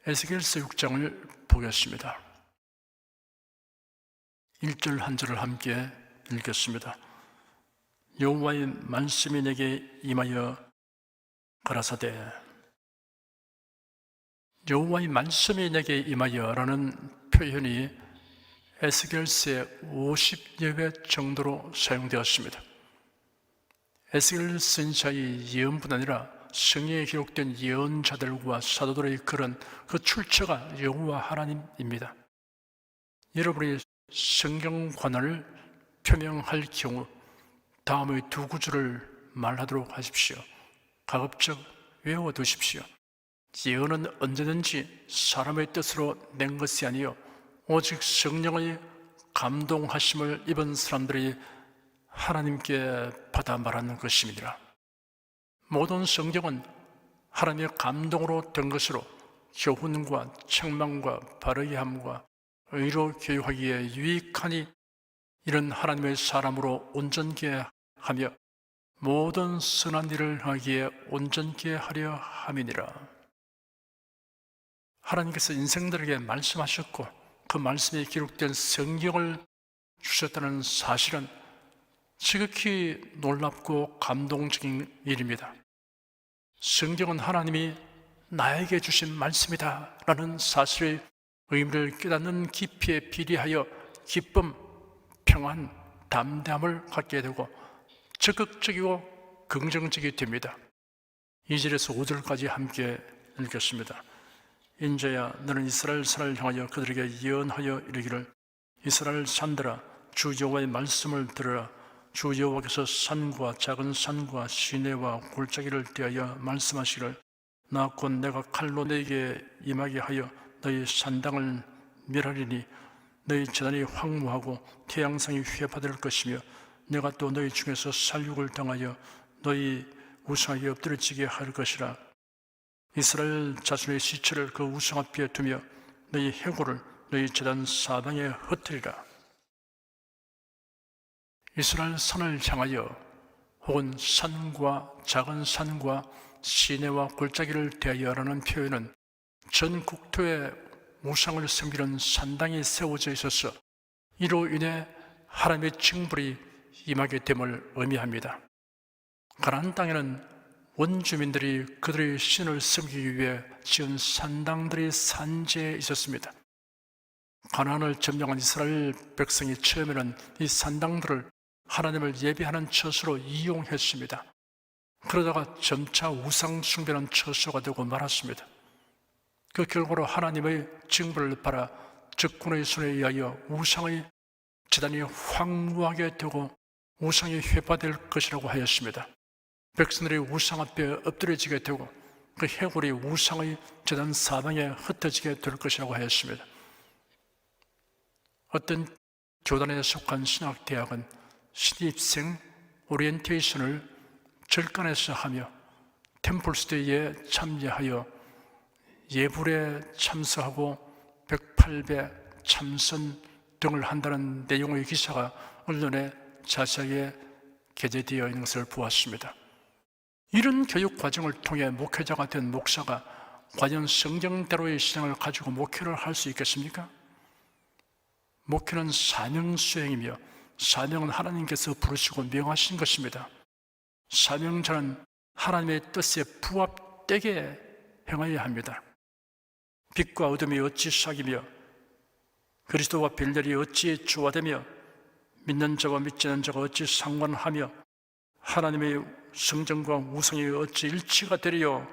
에스겔서 6장을 보겠습니다. 1절 한 절을 함께 읽겠습니다. 여호와의 말씀이 내게 임하여 가라사대. 여호와의 말씀이 내게 임하여라는 표현이 에스겔서에 50여 회 정도로 사용되었습니다. 에스겔 선지자의 예언뿐 아니라 성경에 기록된 예언자들과 사도들의 글은 그 출처가 여호와 하나님입니다. 여러분이 성경 관원을 표명할 경우 다음의 두 구절을 말하도록 하십시오. 가급적 외워두십시오. 예언은 언제든지 사람의 뜻으로 낸 것이 아니요 오직 성령의 감동하심을 입은 사람들이 하나님께 받아 말하는 것입니다. 모든 성경은 하나님의 감동으로 된 것으로 교훈과 책망과 바르게 함과 의로 교육하기에 유익하니 이런 하나님의 사람으로 온전케 하며 모든 선한 일을 하기에 온전케 하려 함이니라. 하나님께서 인생들에게 말씀하셨고 그 말씀에 기록된 성경을 주셨다는 사실은 지극히 놀랍고 감동적인 일입니다. 성경은 하나님이 나에게 주신 말씀이다 라는 사실의 의미를 깨닫는 깊이에 비례하여 기쁨, 평안, 담대함을 갖게 되고 적극적이고 긍정적이 됩니다. 2절에서 5절까지 함께 읽겠습니다. 인자야 너는 이스라엘 산을 향하여 그들에게 예언하여 이르기를 이스라엘 산들아 주 여호와의 말씀을 들으라. 주 여호와께서 산과 작은 산과 시내와 골짜기를 대하여 말씀하시기를 나 곧 내가 칼로 너에게 임하게 하여 너희 산당을 멸하리니 너희 재단이 황무하고 태양상이 회파될 것이며 내가 또 너희 중에서 살육을 당하여 너희 우상에게 엎드려지게 할 것이라. 이스라엘 자손의 시체를 그 우상 앞에 두며 너희 해골을 너희 재단 사방에 흩으리라. 이스라엘 산을 향하여 혹은 산과 작은 산과 시내와 골짜기를 대하여라는 표현은 전 국토에 우상을 섬기는 산당이 세워져 있어서 이로 인해 하나님의 징벌이 임하게 됨을 의미합니다. 가나안 땅에는 원주민들이 그들의 신을 섬기기 위해 지은 산당들이 산지에 있었습니다. 가나안을 점령한 이스라엘 백성이 처음에는 이 산당들을 하나님을 예배하는 처소로 이용했습니다. 그러다가 점차 우상 숭배는 처소가 되고 말았습니다. 그 결과로 하나님의 징벌을 받아 적군의 손에 의하여 우상의 제단이 황무하게 되고 우상이 회파될 것이라고 하였습니다. 백성들이 우상 앞에 엎드려지게 되고 그 해골이 우상의 제단 사방에 흩어지게 될 것이라고 하였습니다. 어떤 교단에 속한 신학대학은 신입생 오리엔테이션을 절간에서 하며 템플스테이에 참여하여 예불에 참석하고 108배 참선 등을 한다는 내용의 기사가 언론에 자세하게 게재되어 있는 것을 보았습니다. 이런 교육 과정을 통해 목회자가 된 목사가 과연 성경대로의 신앙을 가지고 목회를 할 수 있겠습니까? 목회는 사명 수행이며 사명은 하나님께서 부르시고 명하신 것입니다. 사명자는 하나님의 뜻에 부합되게 행해야 합니다. 빛과 어둠이 어찌 사귀며 그리스도와 벨렬이 어찌 조화되며 믿는 자와 믿지 않는 자가 어찌 상관하며 하나님의 성전과 우상이 어찌 일치가 되리요.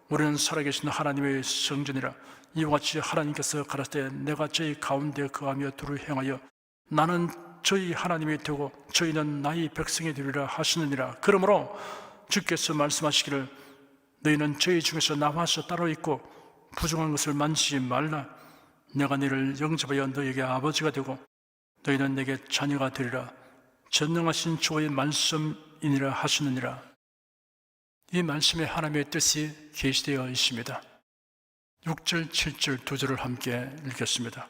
우리는 살아계신 하나님의 성전이라. 이와 같이 하나님께서 가라사대 내가 저희 가운데 거하며 두루 행하여 나는 저희 하나님이 되고 저희는 나의 백성이 되리라 하시느니라. 그러므로 주께서 말씀하시기를 너희는 저희 중에서 나와서 따로 있고 부정한 것을 만지지 말라. 내가 너희를 영접하여 너희에게 아버지가 되고 너희는 내게 자녀가 되리라. 전능하신 주의 말씀이니라 하시느니라. 이 말씀에 하나님의 뜻이 계시되어 있습니다. 6절, 7절 두 절을 함께 읽겠습니다.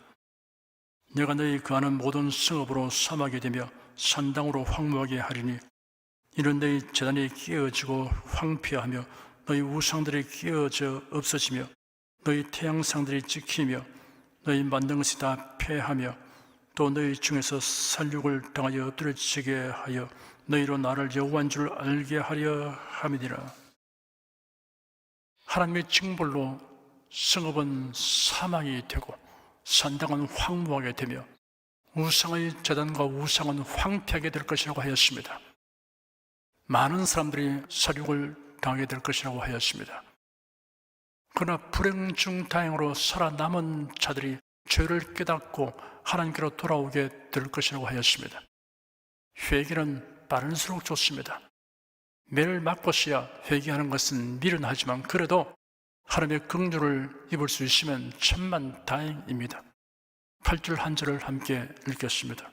내가 너희 거하는 모든 성읍으로 삼하게 되며 산당으로 황무하게 하리니 이는 너희 제단이 깨어지고 황폐하며 너희 우상들이 깨어져 없어지며 너희 태양상들이 찍히며 너희 만든 것이 다 패하며 또 너희 중에서 살육을 당하여 엎드려지게 하여 너희로 나를 여호와인 줄 알게 하려 함이니라. 하나님의 징벌로 성읍은 사망이 되고 산당은 황무하게 되며 우상의 제단과 우상은 황폐하게 될 것이라고 하였습니다. 많은 사람들이 살육을 당하게 될 것이라고 하였습니다. 그러나 불행 중 다행으로 살아남은 자들이 죄를 깨닫고 하나님께로 돌아오게 될 것이라고 하였습니다. 회개는 빠를수록 좋습니다. 매를 맞고서야 회개하는 것은 미련하지만 그래도 하나님의 긍휼을 입을 수 있으면 천만 다행입니다. 8절 한 절을 함께 읽겠습니다.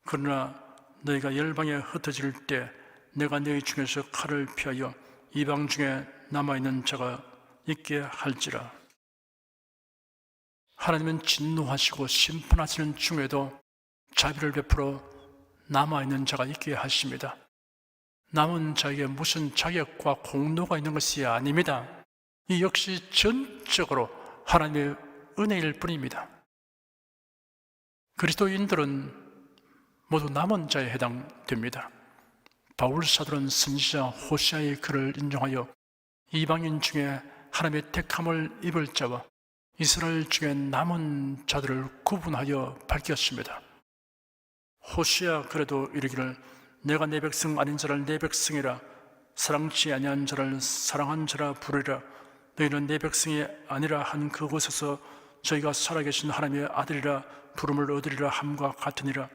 그러나 너희가 열방에 흩어질 때 내가 너희 중에서 칼을 피하여 이방 중에 남아있는 자가 있게 할지라. 하나님은 진노하시고 심판하시는 중에도 자비를 베풀어 남아있는 자가 있게 하십니다. 남은 자에게 무슨 자격과 공로가 있는 것이 아닙니다. 이 역시 전적으로 하나님의 은혜일 뿐입니다. 그리스도인들은 모두 남은 자에 해당됩니다. 바울 사도는 선지자 호시아의 글을 인용하여 이방인 중에 하나님의 택함을 입을 자와 이스라엘 중에 남은 자들을 구분하여 밝혔습니다. 호시아 그래도 이르기를 내가 내 백성 아닌 자를 내 백성이라 사랑치 아니한 자를 사랑한 자라 부르리라. 너희는 내 백성이 아니라 한 그곳에서 저희가 살아계신 하나님의 아들이라 부름을 얻으리라 함과 같으니라.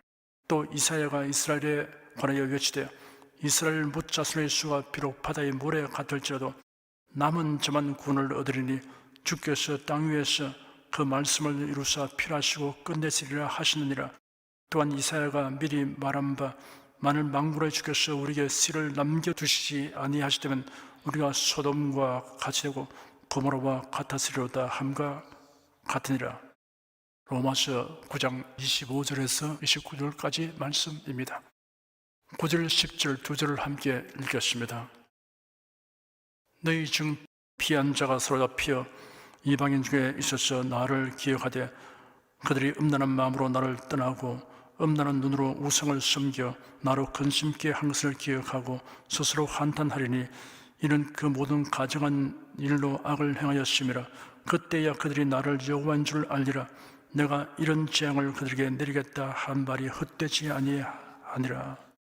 또 이사야가 이스라엘에 관하여 외치되 이스라엘 뭇자손의 수가 비록 바다의 모래 같을지라도 남은 저만 구원을 얻으리니 주께서 땅 위에서 그 말씀을 이루사 필하시고 끝내시리라 하시느니라. 또한 이사야가 미리 말한 바 만일 망군의 주께서 우리에게 씨를 남겨두시지 아니하시다면 우리가 소돔과 같이 되고 고모라와 같았으리로다 함과 같으니라. 로마서 9장 25절에서 29절까지 말씀입니다. 9절 10절 두 절을 함께 읽겠습니다. 너희 중 피한 자가 서로 잡혀 이방인 중에 있어서 나를 기억하되 그들이 음란한 마음으로 나를 떠나고 음란한 눈으로 우상을 섬겨 나로 근심케 한 것을 기억하고 스스로 한탄하리니 이는 그 모든 가증한 일로 악을 행하였음이라. 그때야 그들이 나를 여호와인 줄 알리라. 내가 이런 재앙을 그들에게 내리겠다 한 말이 헛되지 아니하니라.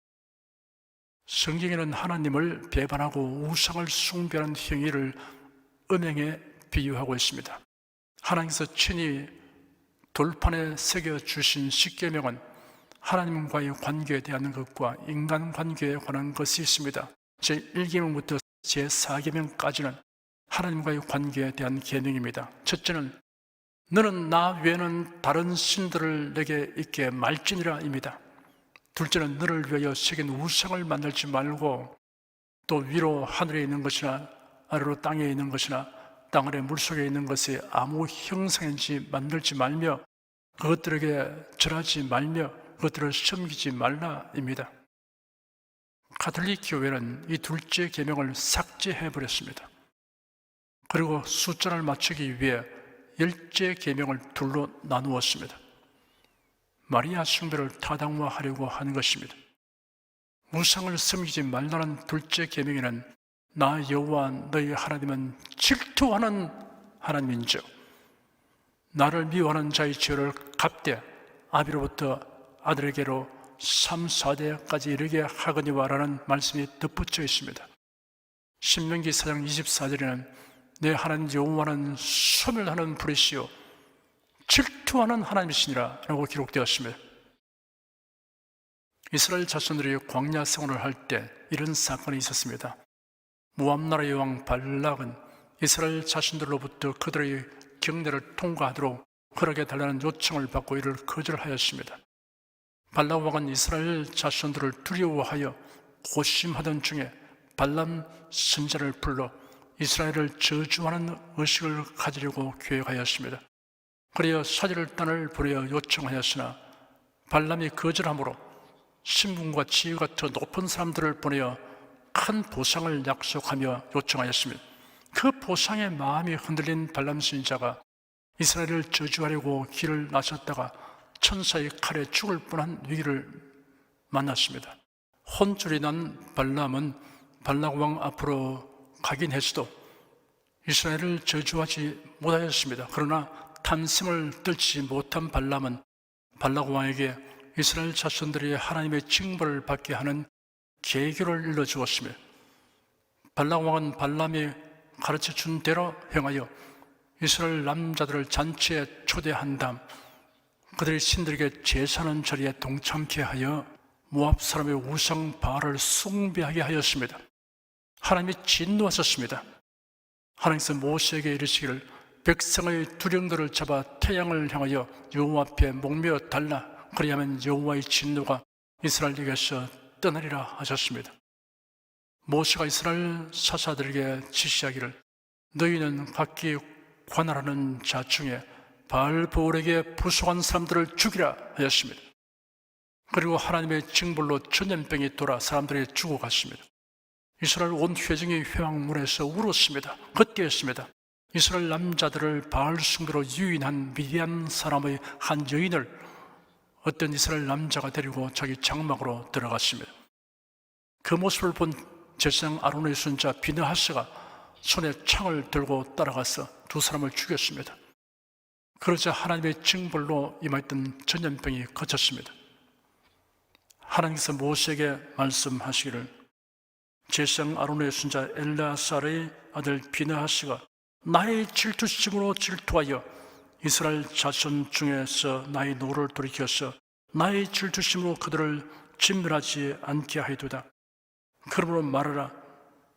성경에는 하나님을 배반하고 우상을 숭배하는 행위를 음행에 비유하고 있습니다. 하나님께서 친히 돌판에 새겨주신 십계명은 하나님과의 관계에 대한 것과 인간관계에 관한 것이 있습니다. 제1계명부터 제4계명까지는 하나님과의 관계에 대한 계명입니다. 첫째는 너는 나 외에는 다른 신들을 내게 있게 말지니라 입니다. 둘째는 너를 위하여 새긴 우상을 만들지 말고 또 위로 하늘에 있는 것이나 아래로 땅에 있는 것이나 땅 아래 물속에 있는 것이 아무 형상인지 만들지 말며 그것들에게 절하지 말며 그것들을 섬기지 말라입니다. 가톨릭 교회는 이 둘째 계명을 삭제해버렸습니다. 그리고 숫자를 맞추기 위해 10째 계명을 둘로 나누었습니다. 마리아 숭배를 타당화하려고 하는 것입니다. 우상을 섬기지 말라는 둘째 계명에는 나 여호와 너희 하나님은 질투하는 하나님인즉 나를 미워하는 자의 죄를 갚되 아비로부터 아들에게로 3, 4대까지 이르게 하거니와라는 말씀이 덧붙여 있습니다. 신명기 4장 24절에는 내 하나님 여호와는 소멸하는 불이시요 질투하는 하나님이시니라 라고 기록되었습니다. 이스라엘 자손들이 광야 생활을 할 때 이런 사건이 있었습니다. 모압 나라의 왕 발락은 이스라엘 자신들로부터 그들의 경내를 통과하도록 허락해 달라는 요청을 받고 이를 거절하였습니다. 발락 왕은 이스라엘 자손들을 두려워하여 고심하던 중에 발람 선지자를 불러 이스라엘을 저주하는 의식을 가지려고 계획하였습니다. 그리하여 사절단을 보내어 요청하였으나 발람이 거절함으로 신분과 지위가 더 높은 사람들을 보내어 큰 보상을 약속하며 요청하였습니다. 그 보상의 마음이 흔들린 발람 선지자가 이스라엘을 저주하려고 길을 나섰다가 천사의 칼에 죽을 뻔한 위기를 만났습니다. 혼쭐이 난 발람은 발락 왕 앞으로 가긴 했어도 이스라엘을 저주하지 못하였습니다. 그러나 탐심을 떨치지 못한 발람은 발락 왕에게 이스라엘 자손들이 하나님의 징벌을 받게 하는 계교를 일러주었으며, 발락 왕은 발람이 가르쳐준 대로 행하여 이스라엘 남자들을 잔치에 초대한 다음 그들의 신들에게 제사하는 자리에 동참케 하여 모압 사람의 우상 바알을 숭배하게 하였습니다. 하나님이 진노하셨습니다. 하나님께서 모세에게 이르시기를 백성의 두령들을 잡아 태양을 향하여 여호와 앞에 목매어 달라, 그리하면 여호와의 진노가 이스라엘에게서 떠나리라 하셨습니다. 모세가 이스라엘 사사들에게 지시하기를 너희는 각기 관할하는 자 중에 바알보울에게 부속한 사람들을 죽이라 하였습니다. 그리고 하나님의 징벌로 전염병이 돌아 사람들이 죽어갔습니다. 이스라엘 온 회중이 회막문에서 울었습니다. 그때였습니다. 이스라엘 남자들을 바알 숭배로 유인한 미디안 사람의 한 여인을 어떤 이스라엘 남자가 데리고 자기 장막으로 들어갔습니다. 그 모습을 본 제사장 아론의 손자 비느하스가 손에 창을 들고 따라가서 두 사람을 죽였습니다. 그러자 하나님의 징벌로 임했던 전염병이 그쳤습니다. 하나님께서 모세에게 말씀하시기를 제사장 아론의 손자 엘르아살의 아들 비느하스가 나의 질투심으로 질투하여 이스라엘 자손 중에서 나의 노를 돌이켜서 나의 질투심으로 그들을 진멸하지 않게 하여도다. 그러므로 말하라.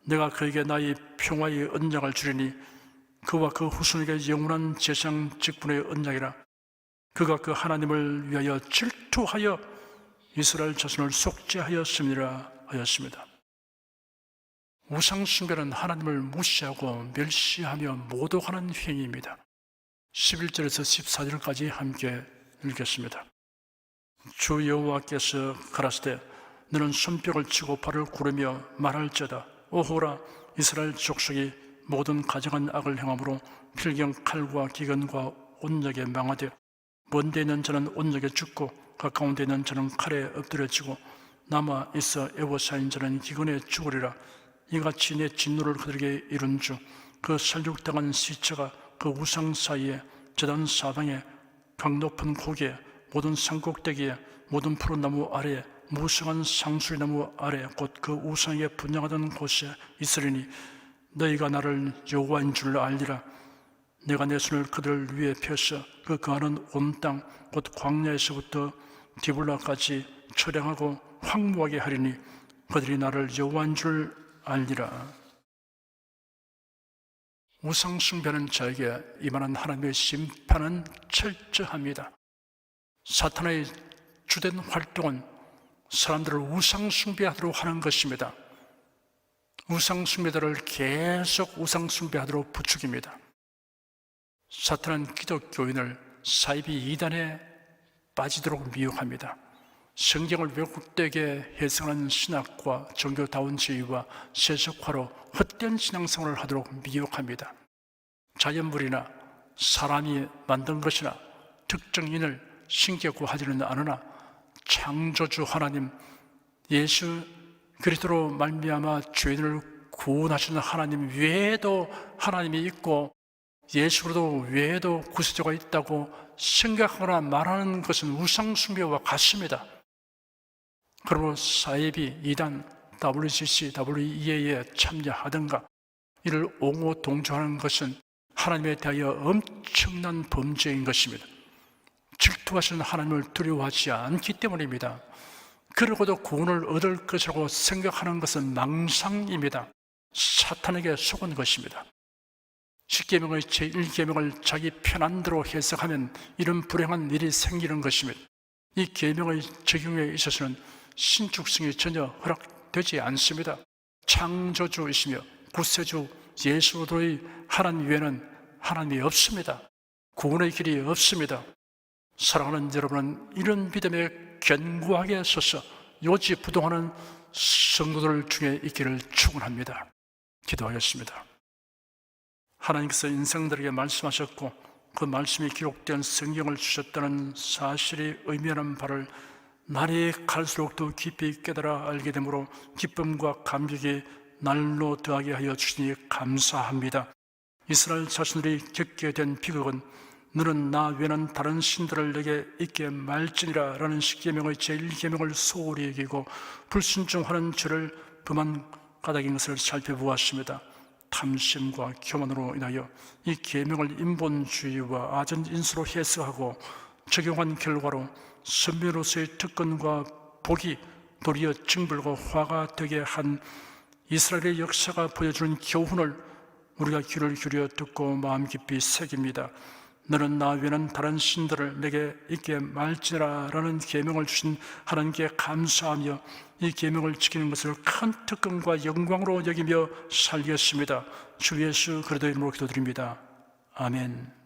내가 그에게 나의 평화의 언약을 주리니 그와 그 후손에게 영원한 제사장 직분의 언약이라. 그가 그 하나님을 위하여 질투하여 이스라엘 자손을 속죄하였음이라 하였습니다. 우상 숭배는 하나님을 무시하고 멸시하며 모독하는 행위입니다. 11절에서 14절까지 함께 읽겠습니다. 주 여호와께서 가라사대 너는 손뼉을 치고 발을 구르며 말할지어다. 오호라, 이스라엘 족속이 모든 가증한 악을 행함으로 필경 칼과 기근과 온역에 망하되 먼 데 있는 자는 온역에 죽고 가까운 데 있는 자는 칼에 엎드려지고 남아 있어 애워싸인 자는 기근에 죽으리라. 이같이 내 진노를 그들에게 이룬 주 그 살육당한 시체가 그 우상 사이에 제단 사방에 각 높은 고개에 모든 산꼭대기에 모든 푸른 나무 아래에 무성한 상수리나무 아래 곧 그 우상에게 분양하던 곳에 있으리니 너희가 나를 여호와인 줄 알리라. 내가 내 손을 그들 위에 펴서 그 거하는 온 땅 곧 광야에서부터 디블라까지 처량하고 황무하게 하리니 그들이 나를 여호와인 줄 알리라. 우상 숭배하는 자에게 임하는 하나님의 심판은 철저합니다. 사탄의 주된 활동은 사람들을 우상 숭배하도록 하는 것입니다. 우상 숭배들을 계속 우상 숭배하도록 부추깁니다. 사탄은 기독교인을 사이비 이단에 빠지도록 미혹합니다. 성경을 왜곡되게 해석하는 신학과 종교다운주의와 세속화로 헛된 신앙생활을 하도록 미혹합니다. 자연물이나 사람이 만든 것이나 특정인을 신격화하지는 않으나 창조주 하나님, 예수 그리스도로 말미암아 죄인을 구원하시는 하나님 외에도 하나님이 있고 예수로도 외에도 구세주가 있다고 생각하거나 말하는 것은 우상숭배와 같습니다. 그러므로 사이비, 이단, WCC, WEA에 참여하든가 이를 옹호 동조하는 것은 하나님에 대하여 엄청난 범죄인 것입니다. 질투하시는 하나님을 두려워하지 않기 때문입니다. 그러고도 구원을 얻을 것이라고 생각하는 것은 망상입니다. 사탄에게 속은 것입니다. 10계명의 제1계명을 자기 편안대로 해석하면 이런 불행한 일이 생기는 것입니다. 이 계명의 적용에 있어서는 신축성이 전혀 허락되지 않습니다. 창조주이시며 구세주 예수로의 하나님 외에는 하나님이 없습니다. 구원의 길이 없습니다. 사랑하는 여러분은 이런 믿음에 견고하게 서서 요지부동하는 성도들 중에 있기를 축원합니다. 기도하겠습니다. 하나님께서 인생들에게 말씀하셨고 그 말씀이 기록된 성경을 주셨다는 사실이 의미하는 바를 날이 갈수록 더 깊이 깨달아 알게 되므로 기쁨과 감격이 날로 더하게 하여 주시니 감사합니다. 이스라엘 자신들이 겪게 된 비극은 너는 나 외에는 다른 신들을 내게 있게 말지니라 라는 십계명의 제1계명을 소홀히 여기고 불순종하는 죄를 범한 까닭인 것을 살펴보았습니다. 탐심과 교만으로 인하여 이 계명을 인본주의와 아전인수로 해석하고 적용한 결과로 선비로서의 특권과 복이 도리어 징벌과 화가 되게 한 이스라엘의 역사가 보여주는 교훈을 우리가 귀를 기울여 듣고 마음 깊이 새깁니다. 너는 나 외에는 다른 신들을 내게 있게 말지니라 라는 계명을 주신 하나님께 감사하며 이 계명을 지키는 것을 큰 특권과 영광으로 여기며 살겠습니다. 주 예수 그리스도의 이름으로 기도드립니다. 아멘.